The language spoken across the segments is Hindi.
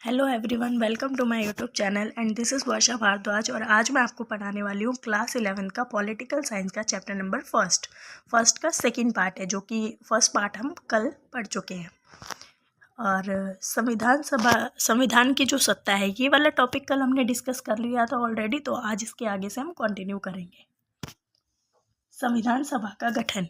Hello everyone, welcome to my YouTube channel and this is Varsha Bhardwaj. और आज मैं आपको पढ़ाने वाली हूँ क्लास 11 का पॉलिटिकल साइंस का चैप्टर नंबर फर्स्ट का सेकंड पार्ट है, जो कि फर्स्ट पार्ट हम कल पढ़ चुके हैं। और संविधान की जो सत्ता है, ये वाला टॉपिक कल हमने डिस्कस कर लिया था ऑलरेडी, तो आज इसके आगे से हम कंटिन्यू करेंगे। संविधान सभा का गठन,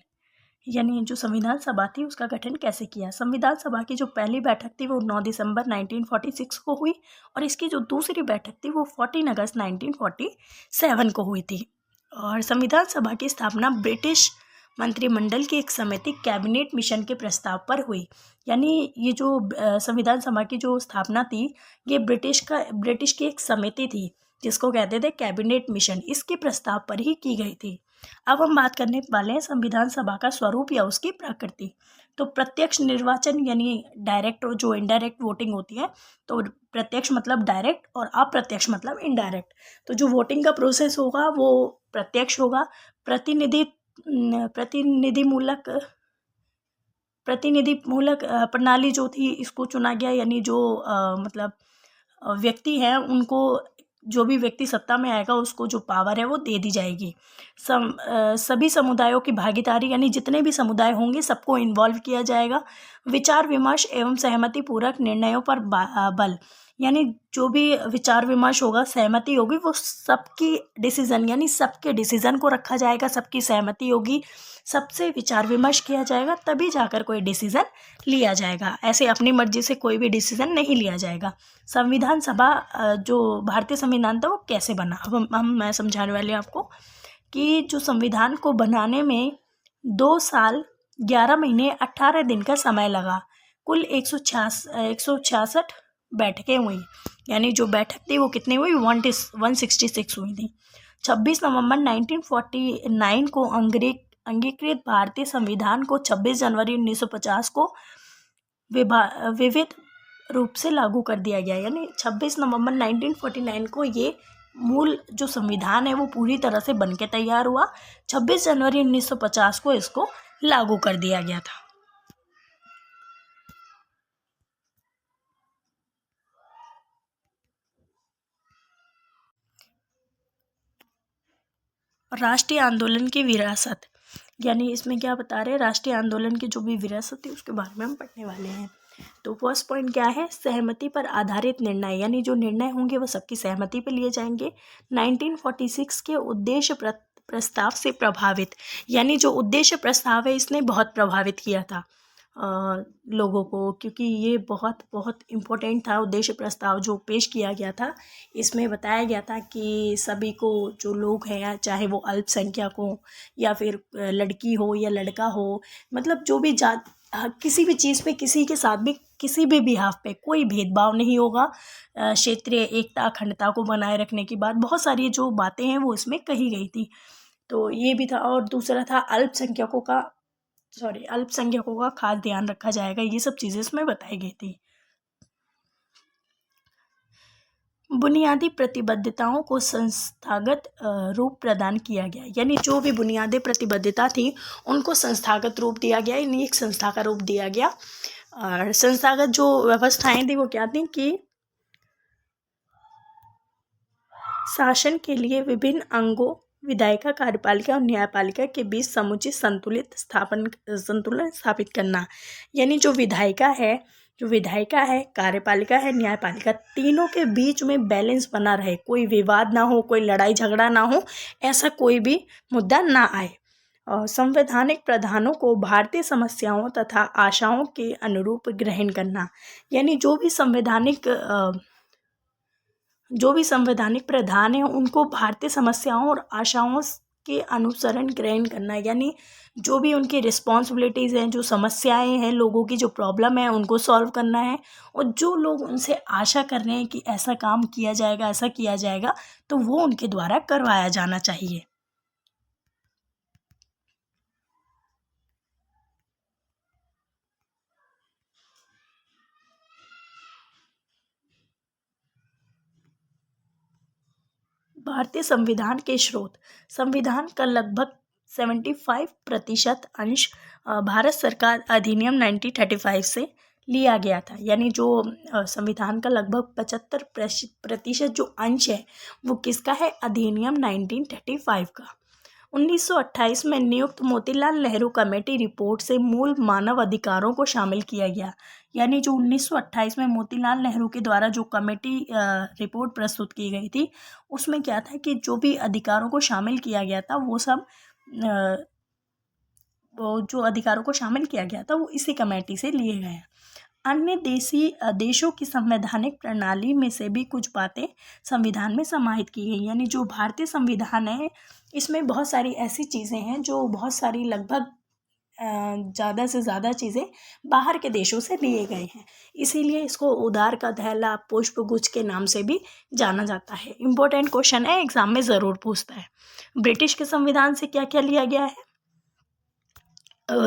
यानी जो संविधान सभा थी उसका गठन कैसे किया। संविधान सभा की जो पहली बैठक थी वो 9 दिसंबर 1946 को हुई और इसकी जो दूसरी बैठक थी वो 14 अगस्त 1947 को हुई थी। और संविधान सभा की स्थापना ब्रिटिश मंत्रिमंडल की एक समिति कैबिनेट मिशन के प्रस्ताव पर हुई। यानी ये जो संविधान सभा की जो स्थापना थी, ये ब्रिटिश की एक समिति थी जिसको कहते थे कैबिनेट मिशन, इसके प्रस्ताव पर ही की गई थी। अब हम बात करने वाले हैं संविधान सभा का स्वरूप या उसकी प्रकृति। तो प्रत्यक्ष निर्वाचन यानी डायरेक्ट और जो इनडायरेक्ट वोटिंग होती है, तो प्रत्यक्ष मतलब डायरेक्ट और अप्रत्यक्ष मतलब इनडायरेक्ट। तो जो वोटिंग का प्रोसेस होगा वो प्रत्यक्ष होगा। प्रतिनिधिमूलक प्रणाली जो थी इसको चुना गया, यानी जो व्यक्ति हैं उनको, जो भी व्यक्ति सत्ता में आएगा उसको जो पावर है वो दे दी जाएगी। सभी समुदायों की भागीदारी, यानी जितने भी समुदाय होंगे सबको इन्वॉल्व किया जाएगा। विचार विमर्श एवं सहमति पूर्वक निर्णयों पर बल, यानी जो भी विचार विमर्श होगा, सहमति होगी, वो सबकी डिसीजन, यानी सबके डिसीजन को रखा जाएगा, सबकी सहमति होगी, सबसे विचार विमर्श किया जाएगा, तभी जाकर कोई डिसीजन लिया जाएगा। ऐसे अपनी मर्जी से कोई भी डिसीजन नहीं लिया जाएगा। संविधान सभा, जो भारतीय संविधान था वो कैसे बना, अब मैं समझाने वाली हूँ आपको कि जो संविधान को बनाने में 2 साल 11 महीने 18 दिन का समय लगा। कुल 166 बैठकें हुई, यानी जो बैठक थी वो कितनी हुई, 166 हुई थी। 26 नवंबर 1949 को अंगीकृत भारतीय संविधान को 26 जनवरी 1950 को विविध रूप से लागू कर दिया गया। यानी 26 नवंबर 1949 को ये मूल जो संविधान है वो पूरी तरह से बनके तैयार हुआ। 26 जनवरी 1950 को इसको लागू कर दिया गया था। राष्ट्रीय आंदोलन की विरासत, यानी इसमें क्या बता रहे हैं, राष्ट्रीय आंदोलन की जो भी विरासत है उसके बारे में हम पढ़ने वाले हैं। तो फर्स्ट पॉइंट क्या है, सहमति पर आधारित निर्णय, यानी जो निर्णय होंगे वो सबकी सहमति पर लिए जाएंगे। 1946 के उद्देश्य प्रस्ताव से प्रभावित, यानी जो उद्देश्य प्रस्ताव है इसने बहुत प्रभावित किया था लोगों को, क्योंकि ये बहुत बहुत इम्पोर्टेंट था। उद्देश्य प्रस्ताव जो पेश किया गया था, इसमें बताया गया था कि सभी को, जो लोग हैं, चाहे वो अल्पसंख्यक हो या फिर लड़की हो या लड़का हो, मतलब जो भी जात, किसी भी चीज़ पे, किसी के साथ भी, किसी भी बिहाफ पे कोई भेदभाव नहीं होगा। क्षेत्रीय एकता अखंडता को बनाए रखने की बात, बहुत सारी जो बातें हैं वो इसमें कही गई थी। तो ये भी था। और दूसरा था अल्पसंख्यकों का खास ध्यान रखा जाएगा। ये सब चीज़ें इसमें बताई गई थी। बुनियादी प्रतिबद्धताओं को संस्थागत रूप प्रदान किया गया, यानी जो भी बुनियादी प्रतिबद्धता थी उनको संस्थागत रूप दिया गया, यानी एक संस्था का रूप दिया गया। और संस्थागत जो व्यवस्थाएं थी वो क्या थी कि शासन के लिए विभिन्न अंगों, विधायिका, कार्यपालिका और न्यायपालिका के बीच समुचित संतुलन स्थापित करना, यानी जो विधायिका है, कार्यपालिका है, न्यायपालिका, तीनों के बीच में बैलेंस बना रहे, कोई विवाद ना हो, कोई लड़ाई झगड़ा ना हो, ऐसा कोई भी मुद्दा ना आए। और संवैधानिक प्रावधानों को भारतीय समस्याओं तथा आशाओं के अनुरूप ग्रहण करना, यानी जो भी संवैधानिक प्रावधान है उनको भारतीय समस्याओं और आशाओं के अनुसरण ग्रहण करना, यानी जो भी उनकी रिस्पॉन्सिबिलिटीज़ हैं, जो समस्याएं हैं, लोगों की जो प्रॉब्लम है उनको सॉल्व करना है। और जो लोग उनसे आशा कर रहे हैं कि ऐसा काम किया जाएगा, ऐसा किया जाएगा, तो वो उनके द्वारा करवाया जाना चाहिए। भारतीय संविधान के स्रोत, संविधान का लगभग 75% अंश भारत सरकार अधिनियम 1935 से लिया गया था, यानी जो संविधान का लगभग 75% जो अंश है वो किसका है, अधिनियम 1935 का। 1928 में नियुक्त मोतीलाल नेहरू कमेटी रिपोर्ट से मूल मानव अधिकारों को शामिल किया गया, यानी जो 1928 में मोतीलाल नेहरू के द्वारा जो कमेटी रिपोर्ट प्रस्तुत की गई थी उसमें क्या था कि जो भी अधिकारों को शामिल किया गया था वो सब वो जो अधिकारों को शामिल किया गया था वो इसी कमेटी से लिए गए हैं। अन्य देशों की संवैधानिक प्रणाली में से भी कुछ बातें संविधान में समाहित की गई, यानी जो भारतीय संविधान है इसमें बहुत सारी ऐसी चीज़ें हैं जो बहुत सारी लगभग ज़्यादा से ज़्यादा चीज़ें बाहर के देशों से लिए गए हैं, इसीलिए इसको उधार का थैला पुष्पगुच्छ के नाम से भी जाना जाता है। इम्पोर्टेंट क्वेश्चन है, एग्जाम में ज़रूर पूछता है। ब्रिटिश के संविधान से क्या क्या लिया गया है?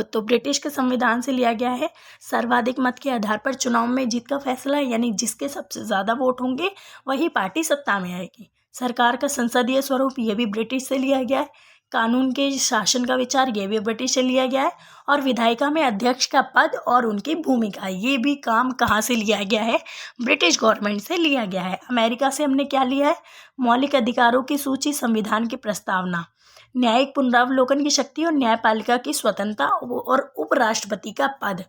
तो ब्रिटिश के संविधान से लिया गया है सर्वाधिक मत के आधार पर चुनाव में जीत का फैसला, यानी जिसके सबसे ज़्यादा वोट होंगे वही पार्टी सत्ता में आएगी। सरकार का संसदीय स्वरूप ये भी ब्रिटिश से लिया गया है। कानून के शासन का विचार ये भी ब्रिटिश से लिया गया है। और विधायिका में अध्यक्ष का पद और उनकी भूमिका ये भी काम कहाँ से लिया गया है, ब्रिटिश गवर्नमेंट से लिया गया है। अमेरिका से हमने क्या लिया है, मौलिक अधिकारों की सूची, संविधान की प्रस्तावना, न्यायिक पुनरावलोकन की शक्ति और न्यायपालिका की स्वतंत्रता और उपराष्ट्रपति का पद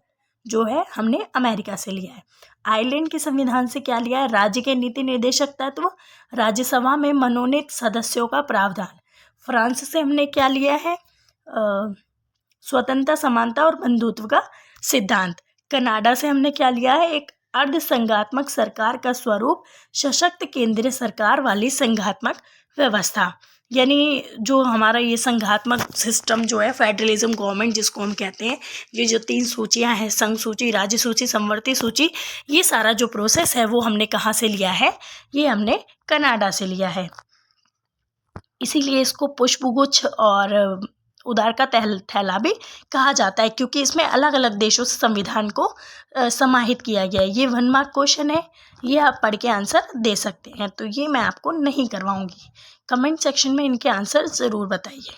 जो है हमने अमेरिका से लिया है। आयरलैंड के संविधान से क्या लिया है, राज्य के नीति निर्देशक तत्व, राज्यसभा में मनोनीत सदस्यों का प्रावधान। फ्रांस से हमने क्या लिया है, स्वतंत्रता, समानता और बंधुत्व का सिद्धांत। कनाडा से हमने क्या लिया है, एक अर्धसंघात्मक सरकार का स्वरूप, सशक्त केंद्रीय सरकार वाली संघात्मक व्यवस्था, यानी जो हमारा ये संघात्मक सिस्टम जो है, फेडरलिज्म गवर्नमेंट जिसको हम कहते हैं, ये जो 3 सूचियां हैं, संघ सूची, राज्य सूची, समवर्ती सूची, ये सारा जो प्रोसेस है वो हमने कहाँ से लिया है, ये हमने कनाडा से लिया है। इसीलिए इसको पुष्पगुच्छ और उधार का थैला भी कहा जाता है, क्योंकि इसमें अलग अलग देशों से संविधान को समाहित किया गया है। ये 1 मार्क क्वेश्चन है, ये आप पढ़ के आंसर दे सकते हैं, तो ये मैं आपको नहीं करवाऊंगी। कमेंट सेक्शन में इनके आंसर ज़रूर बताइए।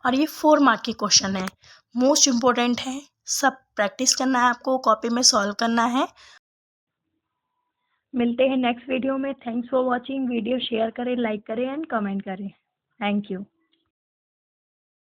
और ये 4 मार्क के क्वेश्चन है, मोस्ट इम्पोर्टेंट है, सब प्रैक्टिस करना है आपको, कॉपी में सॉल्व करना है। मिलते हैं नेक्स्ट वीडियो में। Thanks for watching. Video share करें, लाइक करें एंड कमेंट करें। Thank you.